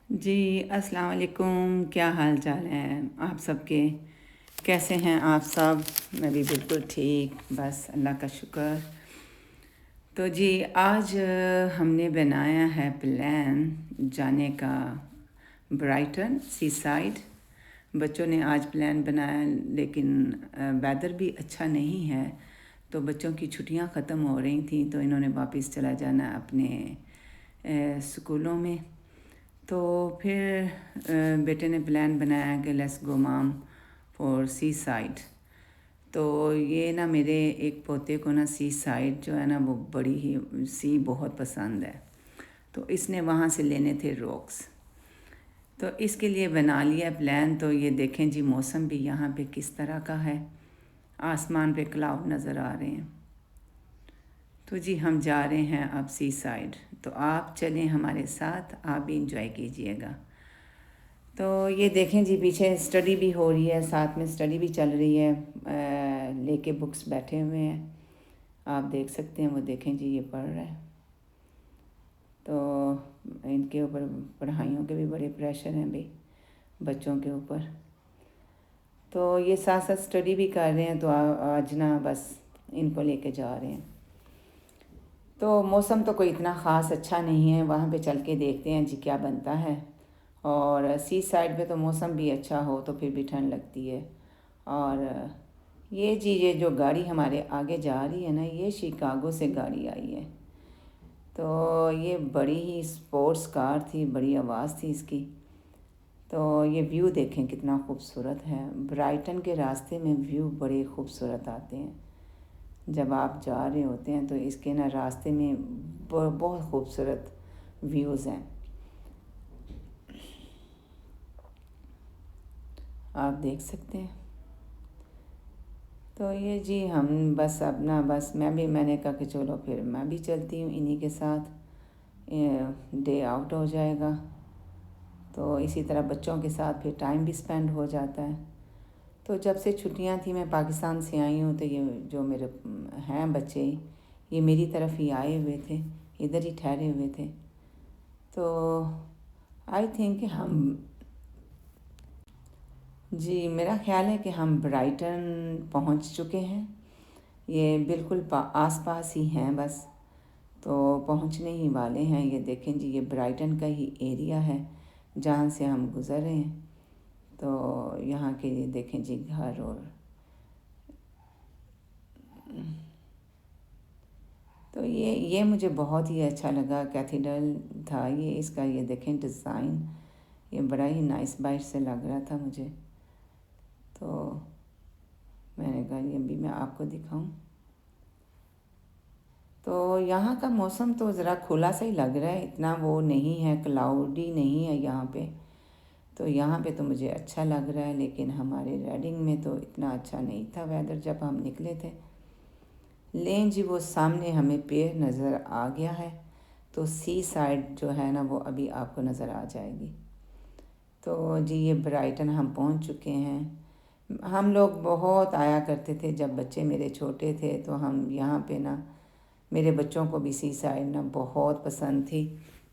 जी, अस्सलाम वालेकुम। क्या हाल चाल है आप सबके? कैसे हैं आप सब? मैं भी बिल्कुल ठीक, बस अल्लाह का शुक्र। तो जी आज हमने बनाया है प्लान जाने का ब्राइटन सी साइड। बच्चों ने आज प्लान बनाया, लेकिन वेदर भी अच्छा नहीं है, तो बच्चों की छुट्टियां ख़त्म हो रही थी, तो इन्होंने वापस चला जाना अपने स्कूलों में। तो फिर बेटे ने प्लान बनाया कि लेट्स गो माम फॉर सी साइड। तो ये ना मेरे एक पोते को ना सी साइड जो है ना वो बड़ी ही सी बहुत पसंद है, तो इसने वहाँ से लेने थे रॉक्स। तो इसके लिए बना लिया प्लान। तो ये देखें जी, मौसम भी यहाँ पे किस तरह का है। आसमान पे क्लाउड नज़र आ रहे हैं। तो जी हम जा रहे हैं अब सी साइड, तो आप चलें हमारे साथ, आप भी इंजॉय कीजिएगा। तो ये देखें जी, पीछे स्टडी भी हो रही है, साथ में स्टडी भी चल रही है। लेके बुक्स बैठे हुए हैं, आप देख सकते हैं। वो देखें जी, ये पढ़ रहा है। तो इनके ऊपर पढ़ाइयों के भी बड़े प्रेशर हैं भाई, बच्चों के ऊपर। तो ये साथ साथ स्टडी भी कर रहे हैं, तो आज ना बस इनको लेके जा रहे हैं। तो मौसम तो कोई इतना ख़ास अच्छा नहीं है, वहाँ पे चल के देखते हैं जी क्या बनता है। और सी साइड पे तो मौसम भी अच्छा हो तो फिर भी ठंड लगती है। और ये जी, ये जो गाड़ी हमारे आगे जा रही है ना, ये शिकागो से गाड़ी आई है। तो ये बड़ी ही स्पोर्ट्स कार थी, बड़ी आवाज़ थी इसकी। तो ये व्यू देखें कितना खूबसूरत है। ब्राइटन के रास्ते में व्यू बड़े खूबसूरत आते हैं जब आप जा रहे होते हैं, तो इसके ना रास्ते में बहुत खूबसूरत व्यूज़ हैं, आप देख सकते हैं। तो ये जी हम बस अपना बस मैंने कहा कि चलो फिर मैं भी चलती हूँ इन्हीं के साथ, डे आउट हो जाएगा। तो इसी तरह बच्चों के साथ फिर टाइम भी स्पेंड हो जाता है। तो जब से छुट्टियां थी, मैं पाकिस्तान से आई हूँ, तो ये जो मेरे हैं बच्चे, ये मेरी तरफ ही आए हुए थे, इधर ही ठहरे हुए थे। तो आई थिंक हम जी, मेरा ख़्याल है कि हम ब्राइटन पहुंच चुके हैं। ये बिल्कुल आस पास ही हैं बस, तो पहुंचने ही वाले हैं। ये देखें जी, ये ब्राइटन का ही एरिया है जहाँ से हम गुज़र रहे हैं। तो यहाँ के ये देखें जी घर, और तो ये मुझे बहुत ही अच्छा लगा। कैथेड्रल था ये, इसका ये देखें डिज़ाइन, ये बड़ा ही नाइस बाइट से लग रहा था मुझे। तो मैंने कहा ये भी मैं आपको दिखाऊं। तो यहाँ का मौसम तो ज़रा खुला सा ही लग रहा है, इतना वो नहीं है, क्लाउडी नहीं है यहाँ पे। तो यहाँ पे तो मुझे अच्छा लग रहा है, लेकिन हमारे रेडिंग में तो इतना अच्छा नहीं था वेदर जब हम निकले थे। लें जी, वो सामने हमें पेड़ नज़र आ गया है, तो सी साइड जो है ना वो अभी आपको नज़र आ जाएगी। तो जी ये ब्राइटन हम पहुँच चुके हैं। हम लोग बहुत आया करते थे जब बच्चे मेरे छोटे थे, तो हम यहाँ पे ना, मेरे बच्चों को भी सी साइड ना बहुत पसंद थी,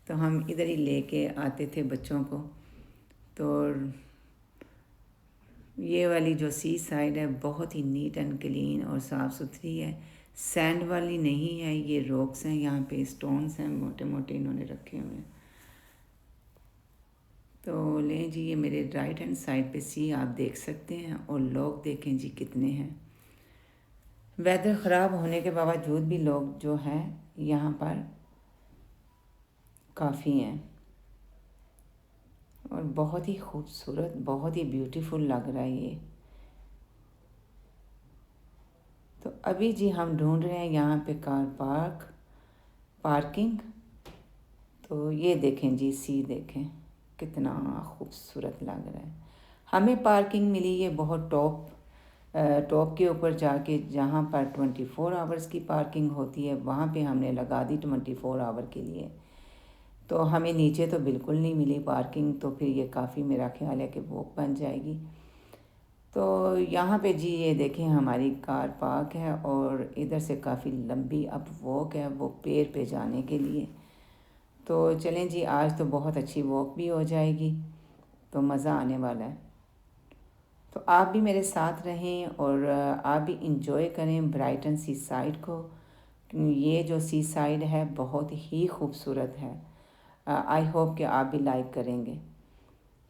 तो हम इधर ही लेके आते थे बच्चों को। तो ये वाली जो सी साइड है बहुत ही नीट एंड क्लीन और साफ़ सुथरी है, सैंड वाली नहीं है। ये रॉक्स हैं, यहाँ पे स्टोन्स हैं मोटे मोटे इन्होंने रखे हुए हैं। तो लें जी, ये मेरे राइट हैंड साइड पे सी आप देख सकते हैं, और लोग देखें जी कितने हैं। वेदर ख़राब होने के बावजूद भी लोग जो हैं यहाँ पर काफ़ी हैं, और बहुत ही खूबसूरत, बहुत ही ब्यूटीफुल लग रहा है ये। तो अभी जी हम ढूंढ रहे हैं यहाँ पे कार पार्किंग। तो ये देखें जी, सी देखें कितना खूबसूरत लग रहा है। हमें पार्किंग मिली ये बहुत टॉप के ऊपर जाके, जहाँ पर 24 आवर्स की पार्किंग होती है, वहाँ पे हमने लगा दी 24 आवर के लिए। तो हमें नीचे तो बिल्कुल नहीं मिली पार्किंग, तो फिर ये काफ़ी, मेरा ख्याल है कि वॉक बन जाएगी। तो यहाँ पे जी ये देखें हमारी कार पार्क है, और इधर से काफ़ी लंबी अब वॉक है वो पेड़ पे जाने के लिए। तो चलें जी, आज तो बहुत अच्छी वॉक भी हो जाएगी, तो मज़ा आने वाला है। तो आप भी मेरे साथ रहें और आप भी इंजॉय करें ब्राइटन सी साइड को। ये जो सी साइड है बहुत ही खूबसूरत है। आई होप कि आप भी लाइक करेंगे।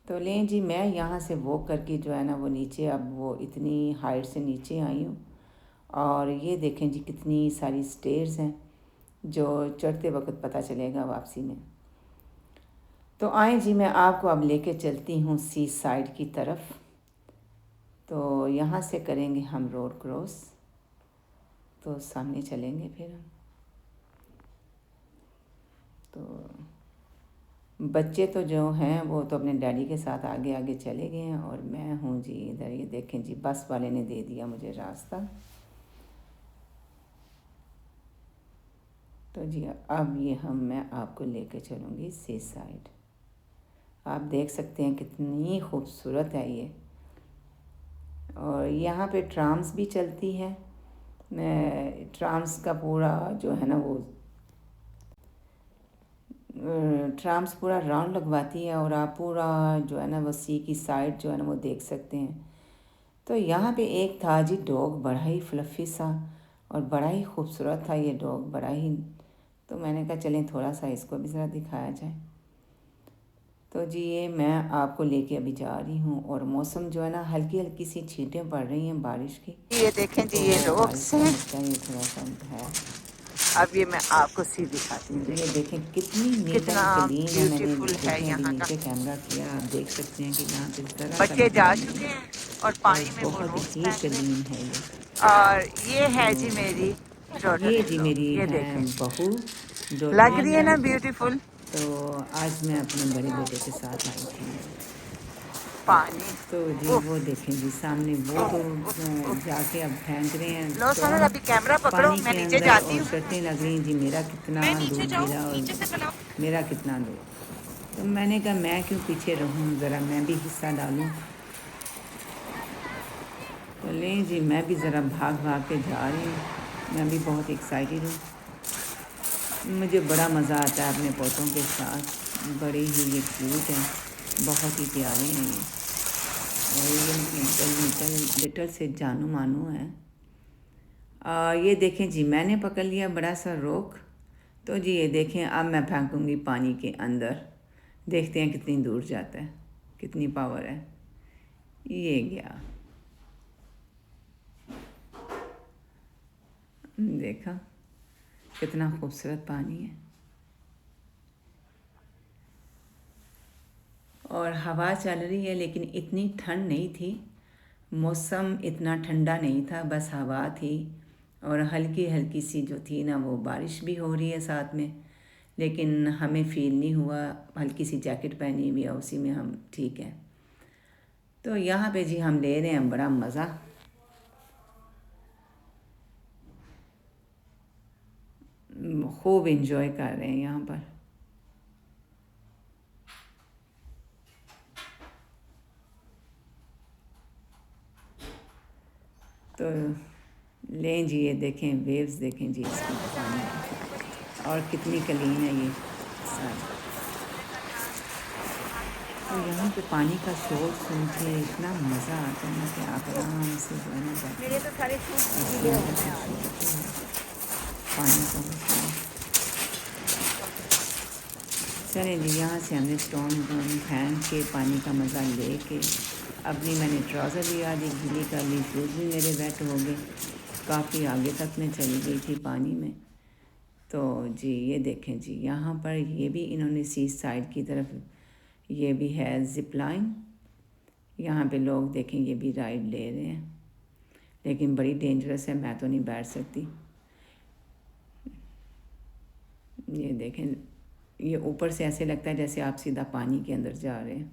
तो लें जी, मैं यहाँ से वॉक करके जो है ना वो नीचे, अब वो इतनी हाइट से नीचे आई हूँ और ये देखें जी कितनी सारी स्टेयर्स हैं जो चढ़ते वक्त पता चलेगा वापसी में। तो आए जी, मैं आपको अब लेके चलती हूँ सी साइड की तरफ। तो यहाँ से करेंगे हम रोड क्रॉस, तो सामने चलेंगे फिर हम। तो बच्चे तो जो हैं वो तो अपने डैडी के साथ आगे आगे चले गए हैं और मैं हूँ जी इधर। ये देखें जी, बस वाले ने दे दिया मुझे रास्ता। तो जी अब ये मैं आपको लेके चलूँगी सी साइड। आप देख सकते हैं कितनी खूबसूरत है ये। और यहाँ पे ट्राम्स भी चलती है। ट्राम्स का पूरा जो है ना वो ट्राम्स पूरा राउंड लगवाती है और आप पूरा जो है ना वो सी की साइड जो है ना वो देख सकते हैं। तो यहाँ पे एक था जी डॉग, बड़ा ही फ्लफ़ी सा और बड़ा ही खूबसूरत था ये डॉग, बड़ा ही। तो मैंने कहा चलें थोड़ा सा इसको भी ज़रा दिखाया जाए। तो जी ये मैं आपको लेके अभी जा रही हूँ और मौसम जो है ना हल्की हल्की सी छींटें पड़ रही हैं बारिश की। ये देखें जी, ये डॉग्स हैं, ये थोड़ा सा है। अब ये मैं आपको सी दिखाती हूँ। ये देखें कितनी कितना ब्यूटीफुल है यहाँ का। नीचे कैमरा किया, आप देख सकते हैं कि यहाँ पे ज़रा बच्चे जा चुके हैं और पानी में वो बहुत ही क्लीन है ये। और ये है जी मेरी डॉटर, ये जी मेरी है बहू, लग रही है ना ब्यूटीफुल। तो आज मैं अपने बड़े बेटे के साथ आई थी पानी। तो जी वो देखें जी सामने वो तो जाके अब फेंक रहे हैं। लो सोनल, अभी कैमरा पकड़ो, मैं नीचे जाती हूँ। शर्तें लग रही हैं जी, मेरा कितना दूध गिरा और मेरा कितना दूध। तो मैंने कहा मैं क्यों पीछे रहूँ, ज़रा मैं भी हिस्सा डालूँ। तो लें जी, मैं भी ज़रा भाग भाग के जा रही हूँ। मैं भी बहुत एक्साइटेड हूँ। मुझे बड़ा मज़ा आता है अपने पोतों के साथ। बड़े ही ये क्यूट हैं, बहुत ही प्यारे हैं ये। और ये लिटल से जानू मानू हैं। ये देखें जी, मैंने पकड़ लिया बड़ा सा रोक। तो जी ये देखें, अब मैं फेंकूँगी पानी के अंदर। देखते हैं कितनी दूर जाता है, कितनी पावर है। ये गया, देखा कितना खूबसूरत पानी है। और हवा चल रही है लेकिन इतनी ठंड नहीं थी। मौसम इतना ठंडा नहीं था, बस हवा थी और हल्की हल्की सी जो थी ना वो बारिश भी हो रही है साथ में। लेकिन हमें फ़ील नहीं हुआ, हल्की सी जैकेट पहनी हुई है, उसी में हम ठीक है। तो यहाँ पे जी हम ले रहे हैं बड़ा मज़ा। खूब इंजॉय कर रहे हैं यहाँ पर। तो लें जी, ये देखें वेव्स, देखें जी इसकी पानी की, और कितनी क्लीन है ये सारी। तो यहाँ पे पानी का शोर सुन के इतना मज़ा आता है ना कि आप आराम से जो है ना बैठे पानी का शोर। चलें जी, यहाँ से हमने स्टोन फेंक के पानी का मज़ा ले के अपनी मैंने ट्राउज़र भी आधी गीली कर ली, शूज़ भी मेरे वेट हो गए। काफ़ी आगे तक मैं चली गई थी पानी में। तो जी ये देखें जी, यहाँ पर ये भी इन्होंने सी साइड की तरफ ये भी है ज़िप लाइन। यहाँ पे लोग देखें ये भी राइड ले रहे हैं, लेकिन बड़ी डेंजरस है, मैं तो नहीं बैठ सकती। ये देखें, ये ऊपर से ऐसे लगता है जैसे आप सीधा पानी के अंदर जा रहे हैं।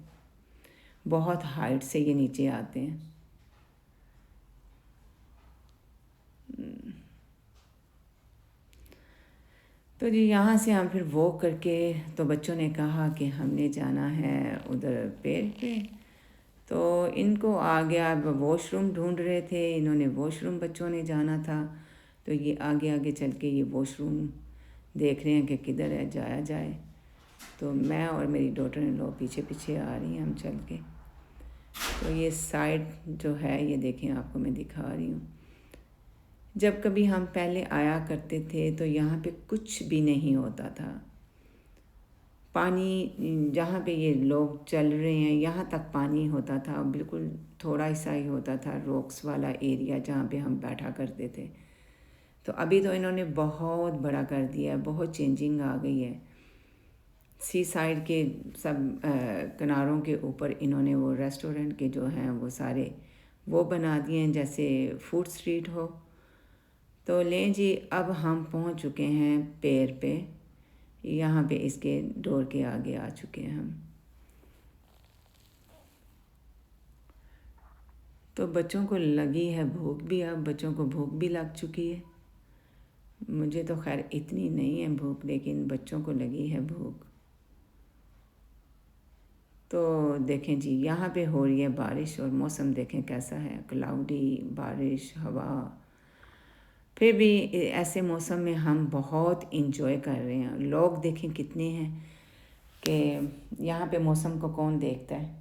बहुत हाइट से ये नीचे आते हैं। तो जी यहाँ से हम फिर वॉक करके, तो बच्चों ने कहा कि हमने जाना है उधर पेड़ पे। तो इनको आ गया, वॉशरूम ढूंढ रहे थे इन्होंने, वॉशरूम बच्चों ने जाना था। तो ये आगे आगे चल के ये वॉशरूम देख रहे हैं कि किधर है, जाया जाए। तो मैं और मेरी डॉटर इन लॉ पीछे पीछे आ रही हैं हम चल के। तो ये साइड जो है ये देखें, आपको मैं दिखा रही हूँ। जब कभी हम पहले आया करते थे तो यहाँ पे कुछ भी नहीं होता था। पानी जहाँ पे ये लोग चल रहे हैं यहाँ तक पानी होता था, बिल्कुल थोड़ा सा ही होता था, रॉक्स वाला एरिया जहाँ पे हम बैठा करते थे। तो अभी तो इन्होंने बहुत बड़ा कर दिया है, बहुत चेंजिंग आ गई है। सी साइड के सब किनारों के ऊपर इन्होंने वो रेस्टोरेंट के जो हैं वो सारे वो बना दिए हैं, जैसे फूड स्ट्रीट हो। तो लें जी, अब हम पहुंच चुके हैं पेड़ पे। यहाँ पे इसके डोर के आगे आ चुके हैं हम। तो बच्चों को लगी है भूख भी, अब बच्चों को भूख भी लग चुकी है। मुझे तो खैर इतनी नहीं है भूख, लेकिन बच्चों को लगी है भूख। तो देखें जी, यहाँ पे हो रही है बारिश और मौसम देखें कैसा है, क्लाउडी, बारिश, हवा। फिर भी ऐसे मौसम में हम बहुत इंजॉय कर रहे हैं। लोग देखें कितने हैं कि यहाँ पे मौसम को कौन देखता है,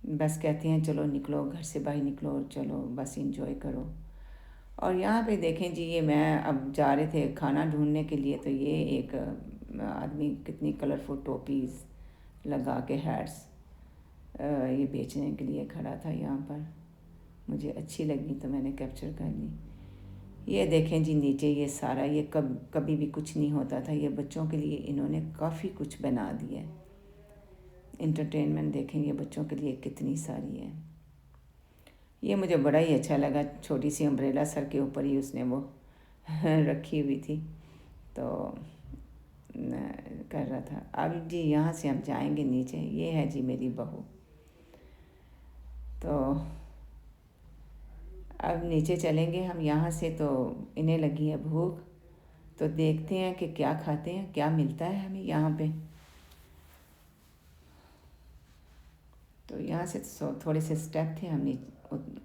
बस कहते हैं चलो निकलो घर से बाहर निकलो, चलो बस इंजॉय करो। और यहाँ पे देखें जी, ये मैं अब जा रहे थे खाना ढूंढने के लिए, तो ये एक आदमी कितनी कलरफुल टोपीज़ लगा के हैट्स ये बेचने के लिए खड़ा था यहाँ पर। मुझे अच्छी लगी तो मैंने कैप्चर कर ली। ये देखें जी नीचे, ये सारा ये कभी भी कुछ नहीं होता था। ये बच्चों के लिए इन्होंने काफ़ी कुछ बना दिया है। इंटरटेनमेंट देखें ये बच्चों के लिए कितनी सारी है। ये मुझे बड़ा ही अच्छा लगा, छोटी सी अम्ब्रेला सर के ऊपर ही उसने वो रखी हुई थी, तो कर रहा था। अब जी यहाँ से हम जाएंगे नीचे। ये है जी मेरी बहू। तो अब नीचे चलेंगे हम यहाँ से। तो इन्हें लगी है भूख, तो देखते हैं कि क्या खाते हैं, क्या मिलता है हमें यहाँ पे। तो यहाँ से थोड़े से स्टेप थे, हम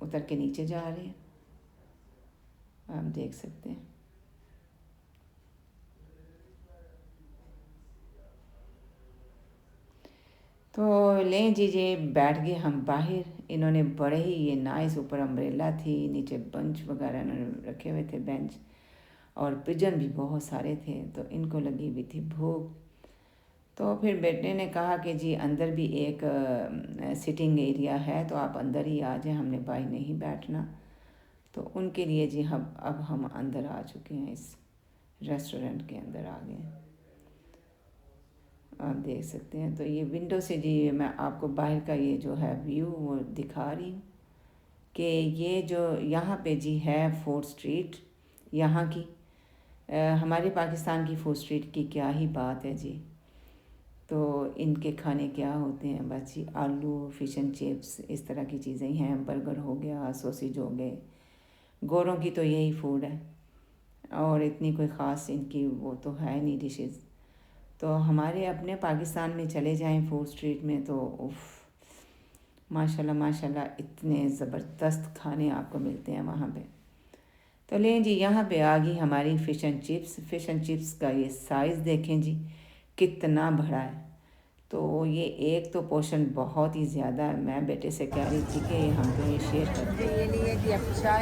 उतर के नीचे जा रहे हैं, आप देख सकते हैं। तो लें जी, ये बैठ गए हम बाहर। इन्होंने बड़े ही ये नाइस, ऊपर अम्ब्रेला थी, नीचे बेंच वगैरह इन्होंने रखे हुए थे बेंच, और पिजन भी बहुत सारे थे। तो इनको लगी हुई थी भूख। तो फिर बेटे ने कहा कि जी अंदर भी एक सिटिंग एरिया है, तो आप अंदर ही आ जाए, हमने बाहर नहीं बैठना। तो उनके लिए जी अब हम अंदर आ चुके हैं, इस रेस्टोरेंट के अंदर आ गए हैं, आप देख सकते हैं। तो ये विंडो से जी मैं आपको बाहर का ये जो है व्यू वो दिखा रही हूँ कि ये जो यहाँ पे जी है फूड स्ट्रीट यहाँ की, हमारे पाकिस्तान की फूड स्ट्रीट की क्या ही बात है जी। तो इनके खाने क्या होते हैं, बस जी आलू, फिश एंड चिप्स, इस तरह की चीज़ें ही हैं। बर्गर हो गया, सॉसेज हो गए। गोरों की तो यही फूड है, और इतनी कोई ख़ास इनकी वो तो है नहीं डिशेज़। तो हमारे अपने पाकिस्तान में चले जाएं फूड स्ट्रीट में, तो उफ माशाल्लाह माशाल्लाह इतने ज़बरदस्त खाने आपको मिलते हैं वहाँ पे। तो लें जी, यहाँ पे आ गई हमारी fish and chips. Fish and chips का ये साइज़ देखें जी कितना बड़ा है। तो ये एक तो पोर्शन बहुत ही ज़्यादा है। मैं बेटे से कह रही थी कि हम तो ये शेयर करते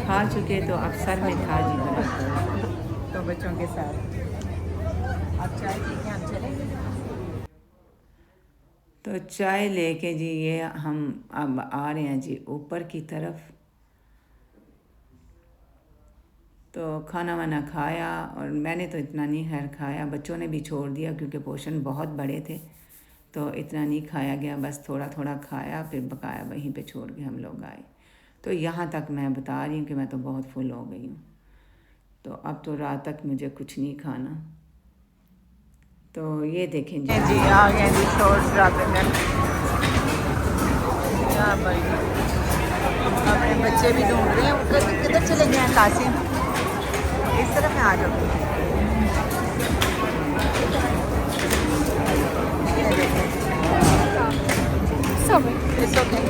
खा चुके, तो अब सर में खा जी बना तो बच्चों के साथ आप चाय पी के हम चलेंगे। तो चाय लेके जी ये हम अब आ रहे हैं जी ऊपर की तरफ। तो खाना वाना खाया, और मैंने तो इतना नहीं खैर खाया, बच्चों ने भी छोड़ दिया क्योंकि पोर्शन बहुत बड़े थे, तो इतना नहीं खाया गया, बस थोड़ा थोड़ा खाया, फिर बकाया वहीं पे छोड़ के हम लोग आए। तो यहाँ तक मैं बता रही हूँ कि मैं तो बहुत फुल हो गई हूँ। तो अब तो रात तक मुझे कुछ नहीं खाना। तो ये देखें जी आ गए जी शोर्स ड्रापिंग। यहाँ पर अपने बच्चे भी ढूंढ रहे हैं, किधर चले गए हैं कासिम, इस तरफ में आ जाओ। It's okay.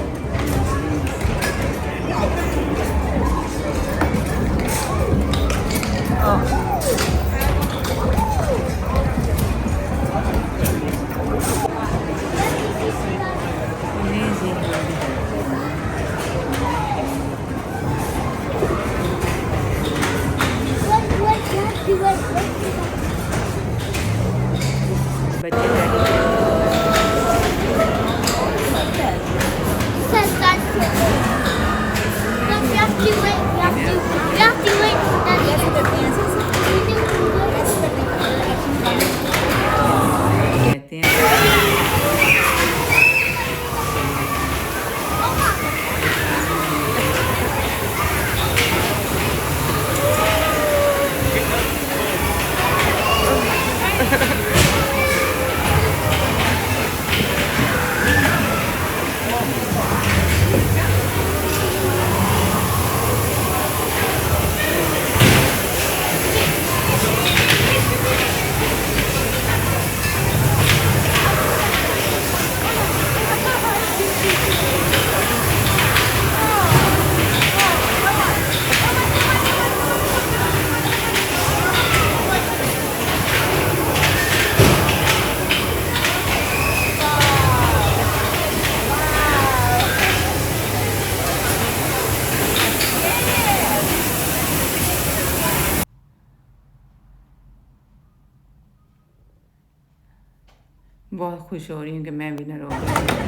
बहुत खुश हो रही हूँ कि मैं विनर हो गई।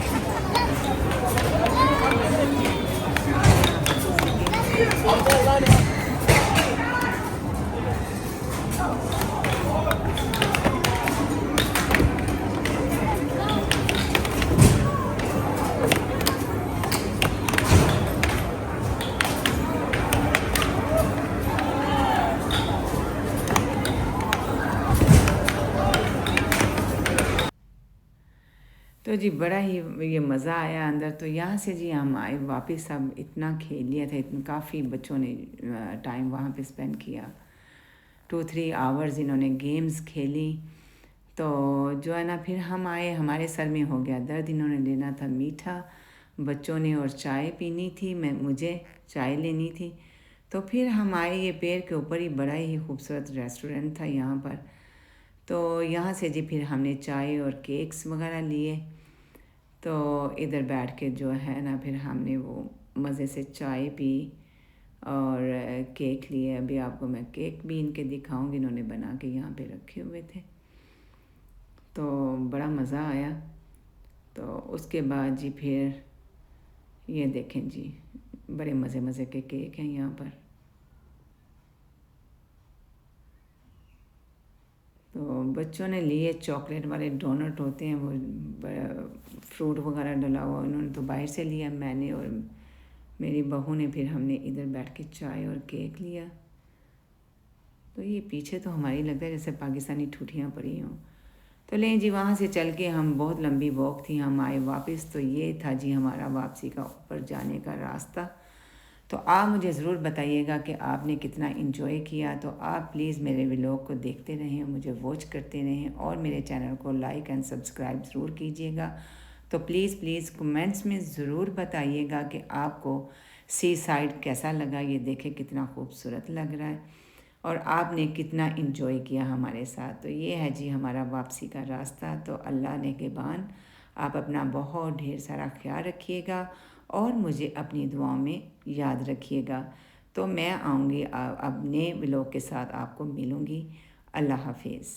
तो जी बड़ा ही ये मज़ा आया अंदर। तो यहाँ से जी हम आए वापस। अब इतना खेल लिया था, इतना काफ़ी बच्चों ने टाइम वहाँ पे स्पेंड किया। 2-3 आवर्स इन्होंने गेम्स खेली। तो जो है ना, फिर हम आए, हमारे सर में हो गया दर्द। इन्होंने लेना था मीठा बच्चों ने, और चाय पीनी थी, मुझे चाय लेनी थी। तो फिर हम आए, ये पेड़ के ऊपर ही बड़ा ही खूबसूरत रेस्टोरेंट था यहाँ पर। तो यहाँ से जी फिर हमने चाय और केक्स वगैरह लिए। तो इधर बैठ के जो है ना, फिर हमने वो मज़े से चाय पी और केक लिए। अभी आपको मैं केक भी इनके दिखाऊंगी, इन्होंने बना के यहाँ पे रखे हुए थे। तो बड़ा मज़ा आया। तो उसके बाद जी फिर ये देखें जी, बड़े मज़े मज़े के केक हैं यहाँ पर। तो बच्चों ने लिए चॉकलेट वाले डोनट होते हैं वो, फ्रूट वगैरह डला हुआ, उन्होंने तो बाहर से लिया। मैंने और मेरी बहू ने, फिर हमने इधर बैठ के चाय और केक लिया। तो ये पीछे तो हमारी लगता है जैसे पाकिस्तानी ठूठियाँ पड़ी हों। तो लें जी, वहाँ से चल के हम, बहुत लंबी वॉक थी, हम आए वापस। तो ये था जी हमारा वापसी का ऊपर जाने का रास्ता। तो आप मुझे ज़रूर बताइएगा कि आपने कितना इन्जॉय किया। तो आप प्लीज़ मेरे व्लॉग को देखते रहें, मुझे वॉच करते रहें, और मेरे चैनल को लाइक एंड सब्सक्राइब ज़रूर कीजिएगा। तो प्लीज़ प्लीज़ कमेंट्स में ज़रूर बताइएगा कि आपको सी साइड कैसा लगा। ये देखें कितना खूबसूरत लग रहा है, और आपने कितना इन्जॉय किया हमारे साथ। तो ये है जी हमारा वापसी का रास्ता। तो अल्लाह ने के बान, आप अपना बहुत ढेर सारा ख्याल रखिएगा और मुझे अपनी दुआओं में याद रखिएगा। तो मैं आऊँगी अब नए व्लॉग के साथ, आपको मिलूँगी। अल्लाह हाफिज़।